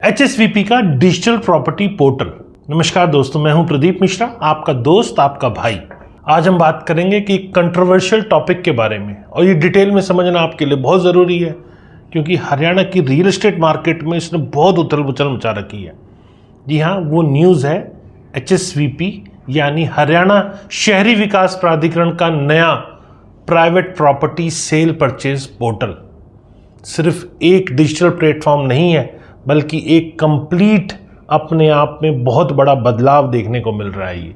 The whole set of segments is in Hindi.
HSVP का डिजिटल प्रॉपर्टी पोर्टल। नमस्कार दोस्तों, मैं हूं प्रदीप मिश्रा, आपका दोस्त, आपका भाई। आज हम बात करेंगे कि कंट्रोवर्शियल टॉपिक के बारे में, और ये डिटेल में समझना आपके लिए बहुत ज़रूरी है क्योंकि हरियाणा की रियल एस्टेट मार्केट में इसने बहुत उथल पुथल मचा रखी है। जी हाँ, वो न्यूज़ है HSVP यानी हरियाणा शहरी विकास प्राधिकरण का नया private property cell purchase portal. सिर्फ एक डिजिटल प्लेटफॉर्म नहीं है बल्कि एक कंप्लीट अपने आप में बहुत बड़ा बदलाव देखने को मिल रहा है, ये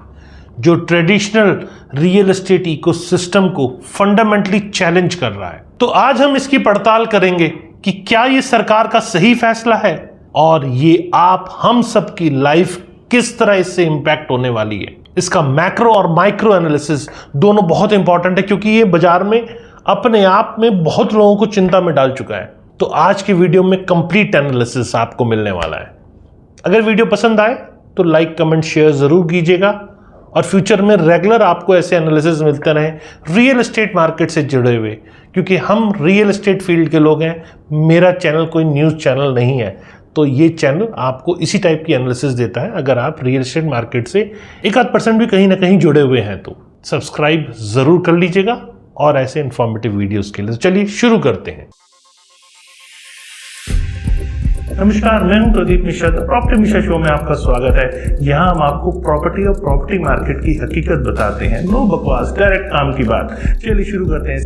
जो ट्रेडिशनल रियल एस्टेट इकोसिस्टम को फंडामेंटली चैलेंज कर रहा है। तो आज हम इसकी पड़ताल करेंगे कि क्या ये सरकार का सही फैसला है और ये हम सब की लाइफ किस तरह इससे इंपैक्ट होने वाली है। इसका मैक्रो और माइक्रो एनालिसिस दोनों बहुत इंपॉर्टेंट है क्योंकि ये बाजार में अपने आप में बहुत लोगों को चिंता में डाल चुका है। तो आज के वीडियो में कंप्लीट एनालिसिस आपको मिलने वाला है। अगर वीडियो पसंद आए तो लाइक, कमेंट, शेयर जरूर कीजिएगा और फ्यूचर में रेगुलर आपको ऐसे एनालिसिस मिलते रहें रियल एस्टेट मार्केट से जुड़े हुए, क्योंकि हम रियल एस्टेट फील्ड के लोग हैं। मेरा चैनल कोई न्यूज़ चैनल नहीं है, तो ये चैनल आपको इसी टाइप की एनालिसिस देता है। अगर आप रियल एस्टेट मार्केट से 1-8% भी कहीं ना कहीं जुड़े हुए हैं तो सब्सक्राइब जरूर कर लीजिएगा और ऐसे इंफॉर्मेटिव वीडियोस के लिए। तो चलिए शुरू करते हैं। नमस्कार, मैं हूं प्रदीप मिश्रा। प्रॉपर्टी मिश्रा शो में आपका स्वागत है। यहां हम आपको प्रॉपर्टी और प्रॉपर्टी मार्केट की हकीकत बताते हैं। नो बकवास, डायरेक्ट काम की बात। चलिए शुरू करते हैं।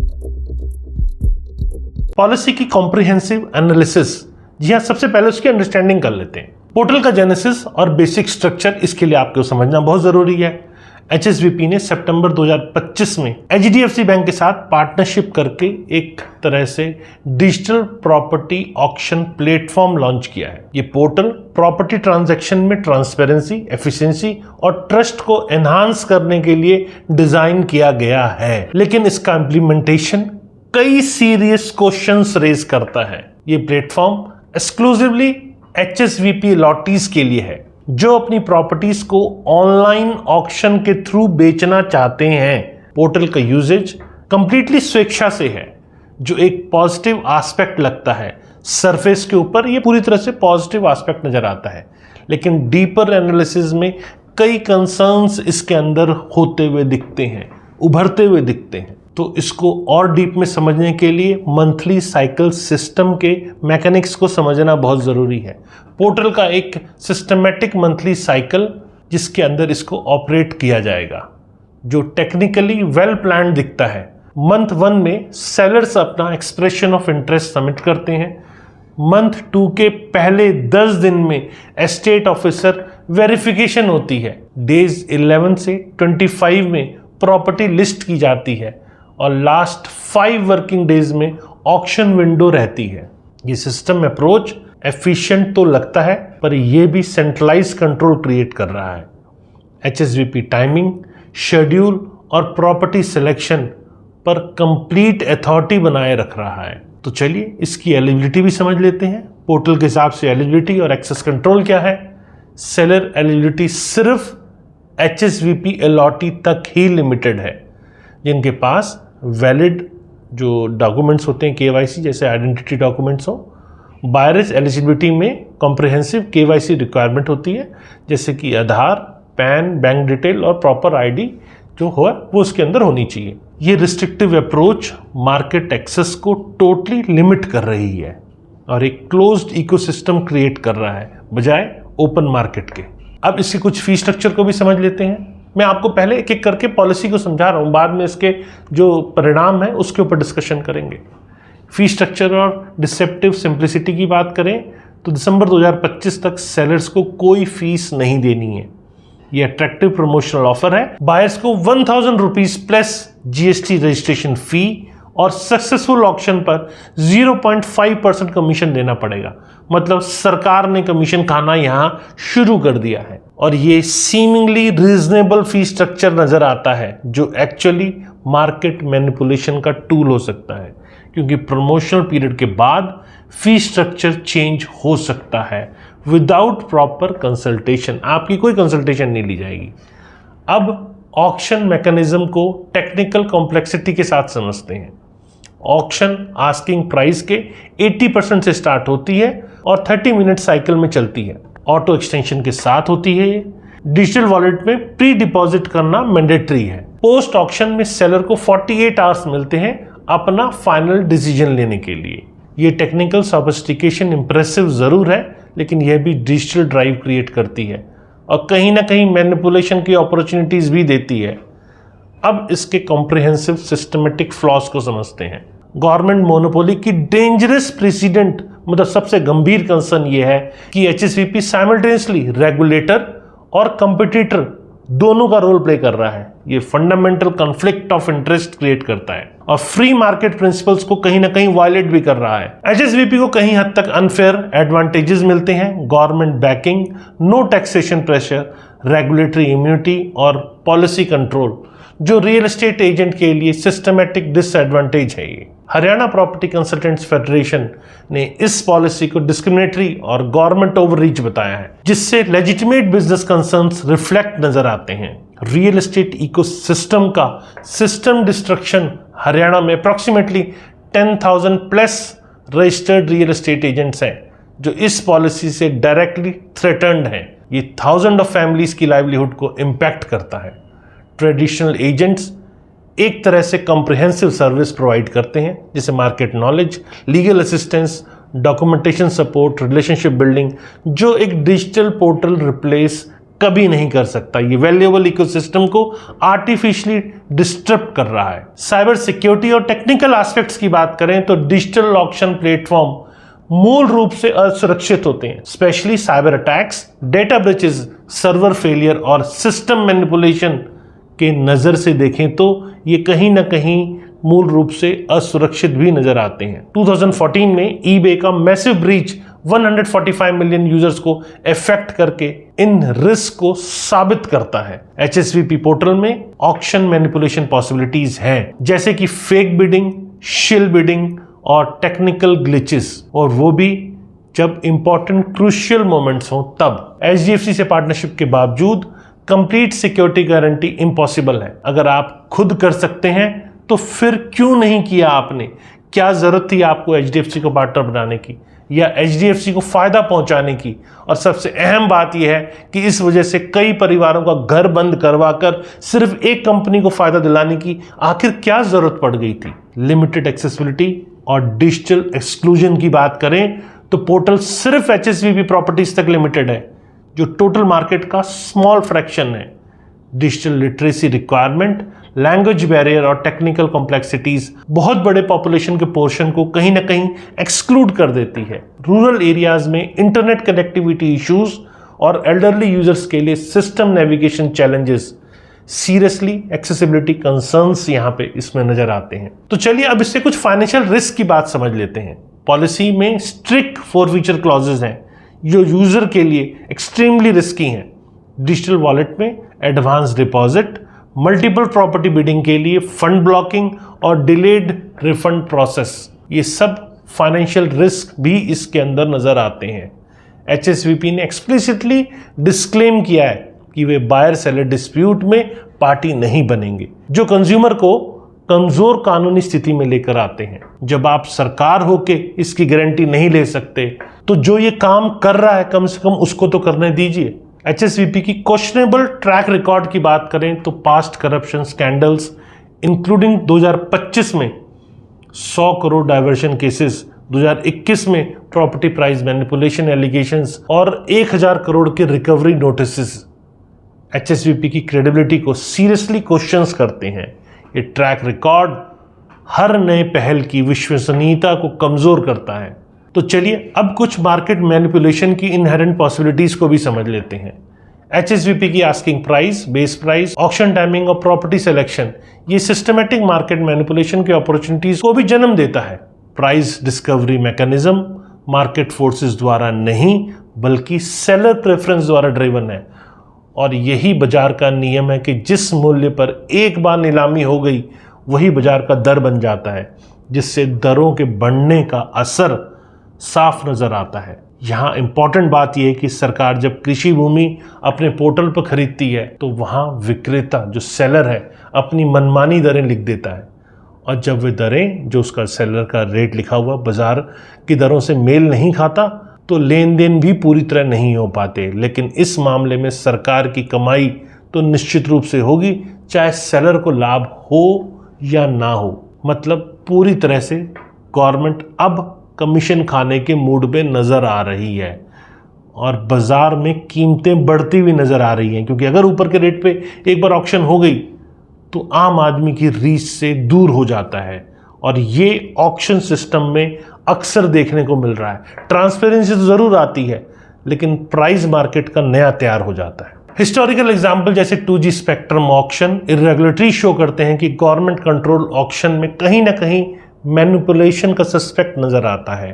पॉलिसी की कॉम्प्रिहेंसिव एनालिसिस। जी हाँ, सबसे पहले उसकी अंडरस्टैंडिंग कर लेते हैं। पोर्टल का जेनेसिस और बेसिक स्ट्रक्चर, इसके लिए आपको समझना बहुत जरूरी है। HSVP ने सितंबर 2025 में HDFC बैंक के साथ पार्टनरशिप करके एक तरह से digital property auction platform launch किया है। ये पोर्टल प्रॉपर्टी ट्रांजैक्शन में ट्रांसपेरेंसी, एफिशिएंसी और ट्रस्ट को एनहांस करने के लिए डिजाइन किया गया है, लेकिन इसका इम्प्लीमेंटेशन कई सीरियस क्वेश्चंस रेज करता है। ये प्लेटफॉर्म एक्सक्लूसिवली HSVP लॉटीज के लिए है जो अपनी प्रॉपर्टीज को ऑनलाइन ऑक्शन के थ्रू बेचना चाहते हैं। पोर्टल का यूजेज कंप्लीटली स्वेच्छा से है, जो एक पॉजिटिव एस्पेक्ट लगता है। सरफेस के ऊपर ये पूरी तरह से पॉजिटिव एस्पेक्ट नजर आता है, लेकिन डीपर एनालिसिस में कई कंसर्न्स इसके अंदर होते हुए दिखते हैं, उभरते हुए दिखते हैं। तो इसको और डीप में समझने के लिए मंथली साइकिल सिस्टम के मैकेनिक्स को समझना बहुत ज़रूरी है। पोर्टल का एक सिस्टमेटिक मंथली साइकिल जिसके अंदर इसको ऑपरेट किया जाएगा, जो टेक्निकली वेल प्लान्ड दिखता है। मंथ 1 में सेलर्स अपना एक्सप्रेशन ऑफ इंटरेस्ट सबमिट करते हैं। मंथ 2 के पहले 10 दिन में एस्टेट ऑफिसर वेरिफिकेशन होती है। डेज 11 से 25 में प्रॉपर्टी लिस्ट की जाती है और लास्ट 5 वर्किंग डेज में ऑक्शन विंडो रहती है। ये सिस्टम अप्रोच एफिशिएंट तो लगता है, पर यह भी सेंट्रलाइज कंट्रोल क्रिएट कर रहा है। HSVP टाइमिंग, शेड्यूल और प्रॉपर्टी सिलेक्शन पर कंप्लीट अथॉरिटी बनाए रख रहा है। तो चलिए इसकी एलिजिबिलिटी भी समझ लेते हैं। पोर्टल के हिसाब से एलिजिबिलिटी और एक्सेस कंट्रोल क्या है। सेलर एलिजिबिलिटी सिर्फ HSVP अलॉटी तक ही लिमिटेड है, जिनके पास वैलिड जो डॉक्यूमेंट्स होते हैं KYC जैसे आइडेंटिटी डॉक्यूमेंट्स हो। बायर्स एलिजिबिलिटी में कॉम्प्रिहेंसिव KYC रिक्वायरमेंट होती है, जैसे कि आधार, पैन, बैंक डिटेल और प्रॉपर ID जो हो वो उसके अंदर होनी चाहिए। ये रिस्ट्रिक्टिव अप्रोच मार्केट एक्सेस को टोटली लिमिट कर रही है और एक क्लोज्ड इकोसिस्टम क्रिएट कर रहा है बजाय ओपन मार्केट के। अब इसके कुछ फी स्ट्रक्चर को भी समझ लेते हैं। मैं आपको पहले एक एक करके पॉलिसी को समझा रहा हूँ, बाद में इसके जो परिणाम है उसके ऊपर डिस्कशन करेंगे। फी स्ट्रक्चर और डिसेप्टिव सिंप्लिसिटी की बात करें तो दिसंबर 2025 तक सेलर्स को कोई फीस नहीं देनी है। ये अट्रैक्टिव प्रमोशनल ऑफर है। बायर्स को 1000 rupees plus GST registration fee और सक्सेसफुल ऑक्शन पर 0.5% कमीशन देना पड़ेगा। मतलब सरकार ने कमीशन खाना यहां शुरू कर दिया है और ये सीमिंगली रीजनेबल फी स्ट्रक्चर नजर आता है, जो एक्चुअली मार्केट मैनिपुलेशन का टूल हो सकता है, क्योंकि प्रमोशनल पीरियड के बाद फी स्ट्रक्चर चेंज हो सकता है विदाउट प्रॉपर कंसल्टेशन। आपकी कोई कंसल्टेशन नहीं ली जाएगी। अब ऑक्शन मैकेनिज्म को टेक्निकल कॉम्प्लेक्सिटी के साथ समझते हैं। ऑक्शन आस्किंग प्राइस के 80% से स्टार्ट होती है और 30 मिनट साइकिल में चलती है। ऑटो एक्सटेंशन के साथ होती है। ये डिजिटल वॉलेट में प्री डिपॉजिट करना मैंडेटरी है। पोस्ट ऑक्शन में सेलर को 48 आवर्स मिलते हैं अपना फाइनल डिसीजन लेने के लिए। ये टेक्निकल सोफिस्टिकेशन इंप्रेसिव जरूर है, लेकिन यह भी डिजिटल ड्राइव क्रिएट करती है और कहीं ना कहीं मैनिपुलेशन की अपॉर्चुनिटीज भी देती है। अब इसके कॉम्प्रिहेंसिव सिस्टमेटिक फ्लॉज को समझते हैं। गवर्नमेंट मोनोपोली की डेंजरस प्रेसिडेंट, मतलब सबसे गंभीर कंसर्न ये है कि एचएसवीपी साइमल्टेनियसली रेगुलेटर और कंपटीटर दोनों का रोल प्ले कर रहा है। ये fundamental conflict of interest create करता है और फ्री मार्केट प्रिंसिपल्स को कहीं ना कहीं वायलेट भी कर रहा है। एचएसवीपी को कहीं हद तक अनफेयर एडवांटेजेस मिलते हैं, government backing, no taxation pressure, regulatory immunity और पॉलिसी कंट्रोल, जो रियल एस्टेट एजेंट के लिए सिस्टमैटिक डिसएडवांटेज है। ये हरियाणा प्रॉपर्टी कंसल्टेंट्स फेडरेशन ने इस पॉलिसी को डिस्क्रिमिनेटरी और गवर्नमेंट ओवररीच बताया है, जिससे लेजिटिमेट बिजनेस कंसर्न्स रिफ्लेक्ट नजर आते हैं। रियल एस्टेट इकोसिस्टम का सिस्टम डिस्ट्रक्शन हरियाणा में approximately 10,000 plus registered real estate agents हैं जो इस पॉलिसी से डायरेक्टली थ्रेटन्ड हैं। ये थाउजेंड ऑफ फैमिलीज की लाइवलीहुड को इम्पैक्ट करता है। ट्रेडिशनल एजेंट्स एक तरह से कॉम्प्रिहेंसिव सर्विस प्रोवाइड करते हैं, जैसे market knowledge, legal assistance, documentation support, relationship building, जो एक डिजिटल पोर्टल रिप्लेस कभी नहीं कर सकता। ये वैल्यूएबल इकोसिस्टम को आर्टिफिशियली डिस्टर्ब कर रहा है। साइबर सिक्योरिटी और टेक्निकल एस्पेक्ट्स की बात करें तो डिजिटल ऑक्शन प्लेटफॉर्म मूल रूप से असुरक्षित होते हैं, specially cyber attacks, data breaches, server failure और सिस्टम मैनिपुलेशन के नज़र से देखें तो ये कहीं ना कहीं मूल रूप से असुरक्षित भी नजर आते हैं। 2014 में ईबे का मैसिव ब्रीच 145 मिलियन यूजर्स को इफेक्ट करके इन रिस्क को साबित करता है। एचएसवीपी पोर्टल में ऑक्शन मैनिपुलेशन पॉसिबिलिटीज हैं, जैसे कि फेक बिडिंग, शिल बिडिंग और टेक्निकल ग्लिचेस, और वो भी जब इंपॉर्टेंट क्रूशियल मोमेंट्स हो तब। एचडीएफसी से पार्टनरशिप के बावजूद कंप्लीट सिक्योरिटी गारंटी इम्पॉसिबल है। अगर आप खुद कर सकते हैं तो फिर क्यों नहीं किया आपने? क्या जरूरत थी आपको एचडीएफसी को पार्टनर बनाने की या एचडीएफसी को फायदा पहुंचाने की? और सबसे अहम बात यह है कि इस वजह से कई परिवारों का घर बंद करवाकर सिर्फ एक कंपनी को फायदा दिलाने की आखिर क्या जरूरत पड़ गई थी? लिमिटेड एक्सेसिबिलिटी और डिजिटल एक्सक्लूजन की बात करें तो पोर्टल सिर्फ एचएसवीपी प्रॉपर्टीज तक लिमिटेड है, जो टोटल मार्केट का स्मॉल फ्रैक्शन है। Digital literacy requirement, language barrier और टेक्निकल कॉम्प्लेक्सिटीज बहुत बड़े पॉपुलेशन के पोर्शन को कहीं ना कहीं एक्सक्लूड कर देती है। रूरल एरियाज में इंटरनेट कनेक्टिविटी इश्यूज और एल्डरली यूजर्स के लिए system navigation challenges, seriously accessibility concerns यहाँ पे इसमें नजर आते हैं। तो चलिए अब इससे कुछ फाइनेंशियल रिस्क की बात समझ लेते हैं। पॉलिसी में स्ट्रिक्ट फॉरफीचर क्लॉजेज हैं जो यूजर के लिए एक्सट्रीमली रिस्की हैं। डिजिटल वॉलेट में advance deposit, multiple property bidding के लिए फंड ब्लॉकिंग और डिलेड रिफंड प्रोसेस, ये सब फाइनेंशियल रिस्क भी इसके अंदर नजर आते हैं। एचएसवीपी ने एक्सप्लिसिटली डिस्क्लेम किया है कि वे बायर सेलर डिस्प्यूट में पार्टी नहीं बनेंगे, जो कंज्यूमर को कमजोर कानूनी स्थिति में लेकर आते हैं। जब आप सरकार होके इसकी गारंटी नहीं ले सकते तो जो ये काम कर रहा है कम से कम उसको तो करने दीजिए। एचएसवीपी की क्वेश्चनेबल ट्रैक रिकॉर्ड की बात करें तो पास्ट करप्शन स्कैंडल्स इंक्लूडिंग 2025 में 100 करोड़ डाइवर्शन केसेस, 2021 में प्रॉपर्टी प्राइस मैनिपुलेशन एलिगेशंस और 1000 करोड़ के रिकवरी नोटिसेस एचएसवीपी की क्रेडिबिलिटी को सीरियसली क्वेश्चंस करते हैं। ये ट्रैक रिकॉर्ड हर नए पहल की विश्वसनीयता को कमजोर करता है। तो चलिए अब कुछ मार्केट मैनिपुलेशन की इनहेरेंट पॉसिबिलिटीज को भी समझ लेते हैं। एचएसवीपी की asking price, base price, auction timing और प्रॉपर्टी सिलेक्शन, ये सिस्टमैटिक मार्केट मैनिपुलेशन के अपॉर्चुनिटीज को भी जन्म देता है। Price discovery mechanism market forces द्वारा नहीं बल्कि सेलर प्रेफरेंस द्वारा ड्रिवन है, और यही बाजार का नियम है कि जिस मूल्य पर एक बार नीलामी हो गई वही बाजार का दर बन जाता है, जिससे दरों के बढ़ने का असर साफ नजर आता है। यहाँ इंपॉर्टेंट बात यह है कि सरकार जब कृषि भूमि अपने पोर्टल पर खरीदती है तो वहाँ विक्रेता जो सेलर है अपनी मनमानी दरें लिख देता है, और जब वे दरें जो उसका सेलर का रेट लिखा हुआ बाजार की दरों से मेल नहीं खाता तो लेन देन भी पूरी तरह नहीं हो पाते। लेकिन इस मामले में सरकार की कमाई तो निश्चित रूप से होगी, चाहे सेलर को लाभ हो या ना हो। मतलब पूरी तरह से गवर्नमेंट अब कमीशन खाने के मूड पे नज़र आ रही है और बाज़ार में कीमतें बढ़ती हुई नज़र आ रही हैं, क्योंकि अगर ऊपर के रेट पे एक बार ऑक्शन हो गई तो आम आदमी की रीच से दूर हो जाता है। और ये ऑक्शन सिस्टम में अक्सर देखने को मिल रहा है। ट्रांसपेरेंसी तो ज़रूर आती है, लेकिन प्राइस मार्केट का नया तैयार हो जाता है। हिस्टोरिकल एग्जाम्पल जैसे 2G स्पेक्ट्रम ऑक्शन इरेगुलेटरी शो करते हैं कि गवर्नमेंट कंट्रोल ऑक्शन में कहीं ना कहीं मैनिपुलेशन का सस्पेक्ट नज़र आता है।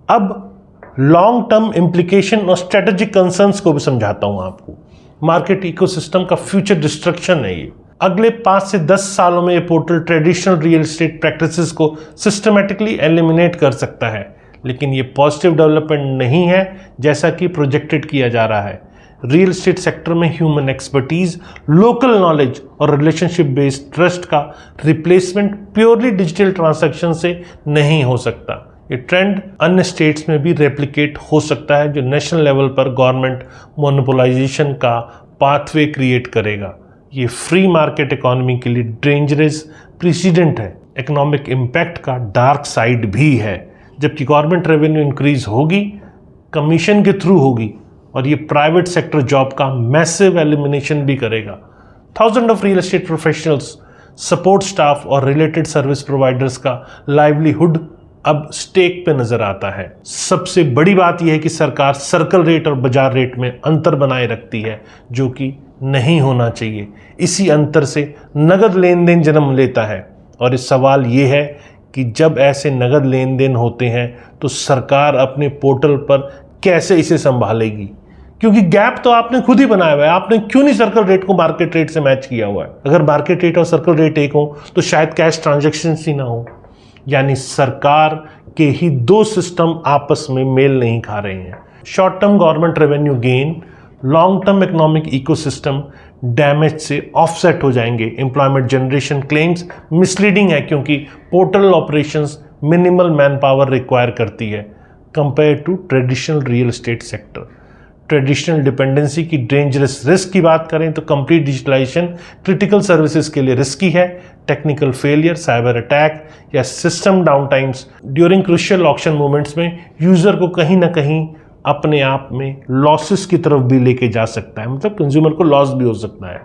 अब लॉन्ग टर्म इम्प्लीकेशन और स्ट्रेटेजिक कंसर्न्स को भी समझाता हूं आपको। मार्केट इकोसिस्टम का फ्यूचर डिस्ट्रक्शन है ये। अगले 5 से 10 सालों में ये portal traditional real estate practices को सिस्टमेटिकली एलिमिनेट कर सकता है, लेकिन ये पॉजिटिव डेवलपमेंट नहीं है जैसा कि प्रोजेक्टेड किया जा रहा है। रियल एस्टेट सेक्टर में ह्यूमन एक्सपर्टीज, लोकल नॉलेज और रिलेशनशिप बेस्ड ट्रस्ट का रिप्लेसमेंट प्योरली डिजिटल ट्रांजैक्शन से नहीं हो सकता। ये ट्रेंड अन्य स्टेट्स में भी रेप्लिकेट हो सकता है, जो नेशनल लेवल पर गवर्नमेंट मोनोपोलाइजेशन का पाथवे क्रिएट करेगा। ये फ्री मार्केट इकोनॉमी के लिए डेंजरस प्रेसिडेंट है। इकोनॉमिक इम्पैक्ट का डार्क साइड भी है। जबकि गवर्नमेंट रेवेन्यू इंक्रीज होगी, कमीशन के थ्रू होगी, और ये प्राइवेट सेक्टर जॉब का मैसिव एलिमिनेशन भी करेगा। Thousand of real estate professionals, support staff और रिलेटेड सर्विस प्रोवाइडर्स का लाइवलीहुड अब स्टेक पे नजर आता है। सबसे बड़ी बात यह है कि सरकार सर्कल रेट और बाजार रेट में अंतर बनाए रखती है, जो कि नहीं होना चाहिए। इसी अंतर से नगद लेन देन जन्म लेता है, और इस सवाल ये है कि जब ऐसे नगद लेन देन होते हैं तो सरकार अपने पोर्टल पर कैसे इसे संभालेगी, क्योंकि गैप तो आपने खुद ही बनाया हुआ है। आपने क्यों नहीं सर्कल रेट को मार्केट रेट से मैच किया हुआ है? अगर मार्केट रेट और सर्कल रेट एक हो तो शायद कैश ट्रांजैक्शन ही ना हो। यानी सरकार के ही दो सिस्टम आपस में मेल नहीं खा रहे हैं। Short term government revenue gain long term economic ecosystem damage से ऑफसेट हो जाएंगे। एम्प्लॉयमेंट जनरेशन क्लेम्स मिसलीडिंग है, क्योंकि portal operations minimal man power require करती है compare to traditional real estate sector. Traditional dependency की डेंजरस रिस्क की बात करें तो कंप्लीट डिजिटलाइजेशन क्रिटिकल सर्विसेज के लिए रिस्की है। टेक्निकल फेलियर, साइबर अटैक या system down times during crucial auction movements में यूजर को कहीं ना कहीं अपने आप में लॉसेस की तरफ भी लेके जा सकता है। मतलब कंज्यूमर को लॉस भी हो सकता है।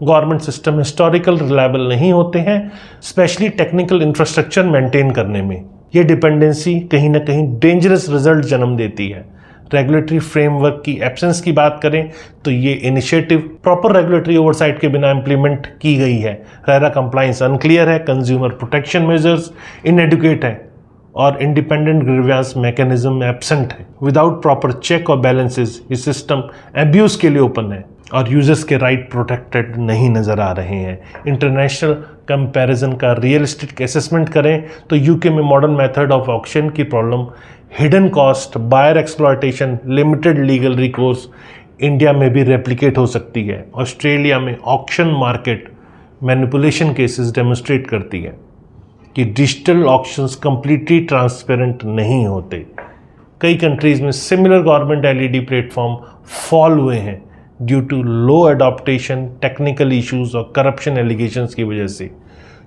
गवर्नमेंट सिस्टम हिस्टोरिकल रिलायबल नहीं होते हैं, स्पेशली टेक्निकल इंफ्रास्ट्रक्चर मेंटेन करने में। ये डिपेंडेंसी कहीं ना कहीं डेंजरस रिजल्ट जन्म देती है। रेगुलेटरी फ्रेमवर्क की एब्सेंस की बात करें तो ये इनिशिएटिव प्रॉपर रेगुलेटरी ओवरसाइट के बिना इंप्लीमेंट की गई है। रेरा कंप्लायंस अनक्लियर है, कंज्यूमर प्रोटेक्शन मेजर्स इनएडुकेट है, और इंडिपेंडेंट ग्रीवियंस मैकेनिज्म एब्सेंट है। विदाउट प्रॉपर चेक और बैलेंसेस ये सिस्टम एब्यूज के लिए ओपन है, और यूजर्स के राइट प्रोटेक्टेड नहीं नज़र आ रहे हैं। इंटरनेशनल कंपैरिजन का रियलिस्टिक असेसमेंट करें तो यूके में मॉडर्न मेथड ऑफ ऑक्शन की problem, hidden cost, buyer exploitation, limited legal recourse India में भी रेप्लिकेट हो सकती है। ऑस्ट्रेलिया में auction market manipulation cases demonstrate करती है कि डिजिटल ऑक्शंस कंप्लीटली ट्रांसपेरेंट नहीं होते। कई कंट्रीज में similar government LED platform fall हुए हैं due to low adoptation, technical issues और करप्शन एलिगेशंस की वजह से।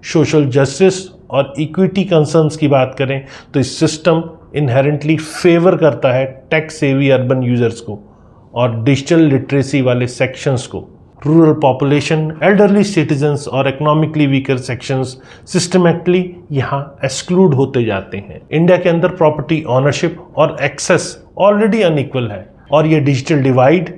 सोशल जस्टिस और इक्विटी कंसर्न्स की बात करें तो इस सिस्टम इनहेरेंटली फेवर करता है टेक सेवी अर्बन यूजर्स को और डिजिटल लिटरेसी वाले सेक्शंस को। रूरल पॉपुलेशन, एल्डरली सिटीजन्स और इकोनॉमिकली वीकर सेक्शंस सिस्टमेटिकली यहाँ एक्सक्लूड होते जाते हैं। इंडिया के अंदर प्रॉपर्टी ऑनरशिप और एक्सेस ऑलरेडी अनइक्वल है, और ये डिजिटल डिवाइड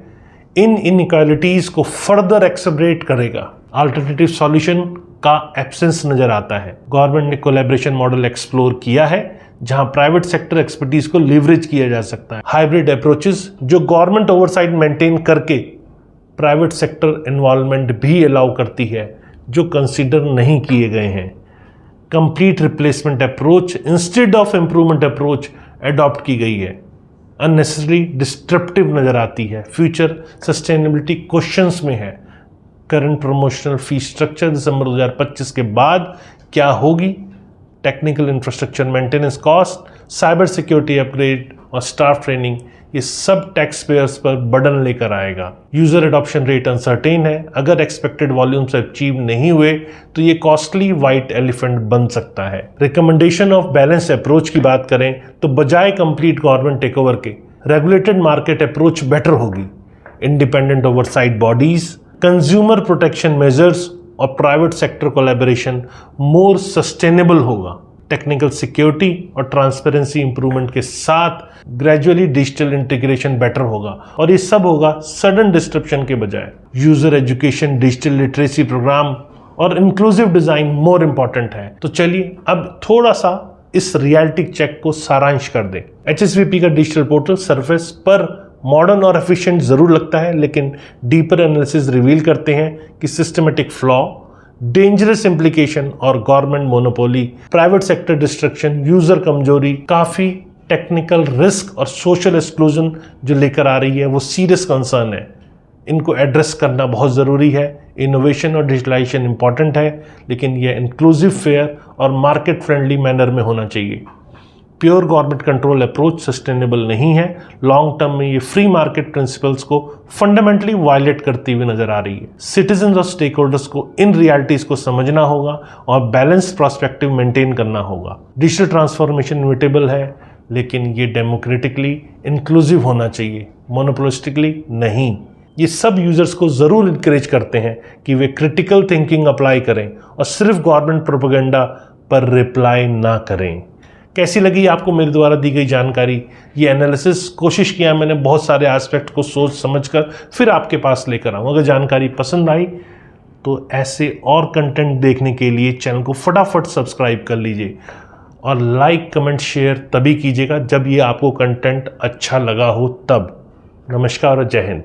इन इनइक्वालिटीज को फर्दर एक्सेलरेट करेगा। अल्टरनेटिव सॉल्यूशन का एब्सेंस नजर आता है। गवर्नमेंट ने कोलैबोरेशन मॉडल एक्सप्लोर किया है जहां प्राइवेट सेक्टर एक्सपर्टीज को लीवरेज किया जा सकता है। हाइब्रिड अप्रोचेस जो गवर्नमेंट ओवरसाइट मेंटेन करके प्राइवेट सेक्टर इन्वॉल्वमेंट भी अलाउ करती है, जो कंसीडर नहीं किए गए हैं। Complete replacement approach instead of improvement approach adopt की गई है। अननेसेसरी डिस्ट्रप्टिव नजर आती है। फ्यूचर सस्टेनेबिलिटी क्वेश्चंस में है। करंट प्रमोशनल फी स्ट्रक्चर दिसंबर 2025 के बाद क्या होगी? Technical infrastructure maintenance cost, cyber security upgrade और स्टाफ ट्रेनिंग, ये सब टैक्स पेयर्स पर बर्डन लेकर आएगा। यूजर एडॉप्शन रेट अनसर्टेन है। अगर एक्सपेक्टेड वॉल्यूम्स अचीव नहीं हुए तो ये कॉस्टली व्हाइट एलिफेंट बन सकता है। रिकमेंडेशन ऑफ बैलेंस अप्रोच की बात करें तो बजाय कंप्लीट गवर्नमेंट टेकओवर के रेगुलेटेड मार्केट अप्रोच बेटर होगी। Independent oversight bodies, consumer protection measures और private sector collaboration more sustainable होगा। टेक्निकल सिक्योरिटी और ट्रांसपेरेंसी इंप्रूवमेंट के साथ ग्रेजुअली डिजिटल इंटीग्रेशन बेटर होगा और ये सब होगा सडन डिस्ट्रप्शन के बजाय। User education, digital literacy program और इंक्लूसिव डिजाइन मोर इंपॉर्टेंट है। तो चलिए अब थोड़ा सा इस रियलिटी चेक को सारांश कर दें। HSVP का डिजिटल पोर्टल सरफेस पर मॉडर्न और एफिशिएंट जरूर लगता है, लेकिन डीपर एनालिसिस रिवील करते हैं कि सिस्टमेटिक फ्लॉ, डेंजरस इंप्लीकेशन और government monopoly, private sector destruction, user कमजोरी, काफी टेक्निकल रिस्क और सोशल एक्सक्लूजन जो लेकर आ रही है वो सीरियस कंसर्न है। इनको एड्रेस करना बहुत ज़रूरी है। इनोवेशन और डिजिटलाइजेशन इंपॉर्टेंट है, लेकिन यह इंक्लूसिव, फेयर और मार्केट फ्रेंडली मैनर में होना चाहिए। Pure government control approach sustainable नहीं है। लॉन्ग टर्म में ये फ्री मार्केट प्रिंसिपल्स को फंडामेंटली वायलेट करती हुई नजर आ रही है। सिटीजन्स और स्टेक होल्डर्स को इन रियलिटीज को समझना होगा और बैलेंस प्रोस्पेक्टिव मेंटेन करना होगा। डिजिटल ट्रांसफॉर्मेशन इनविटेबल है, लेकिन ये डेमोक्रेटिकली इंक्लूसिव होना चाहिए, मोनोपोलिस्टिकली नहीं। ये सब यूजर्स को ज़रूर इंकरेज करते हैं कि वे क्रिटिकल थिंकिंग अप्लाई करें और सिर्फ गवर्नमेंट प्रोपेगेंडा पर रिप्लाई ना करें। कैसी लगी आपको मेरे द्वारा दी गई जानकारी? ये एनालिसिस कोशिश किया मैंने बहुत सारे एस्पेक्ट को सोच समझकर फिर आपके पास लेकर आऊँ। अगर जानकारी पसंद आई तो ऐसे और कंटेंट देखने के लिए चैनल को फटाफट सब्सक्राइब कर लीजिए और लाइक, कमेंट, शेयर तभी कीजिएगा जब ये आपको कंटेंट अच्छा लगा हो तब। नमस्कार और जय हिंद।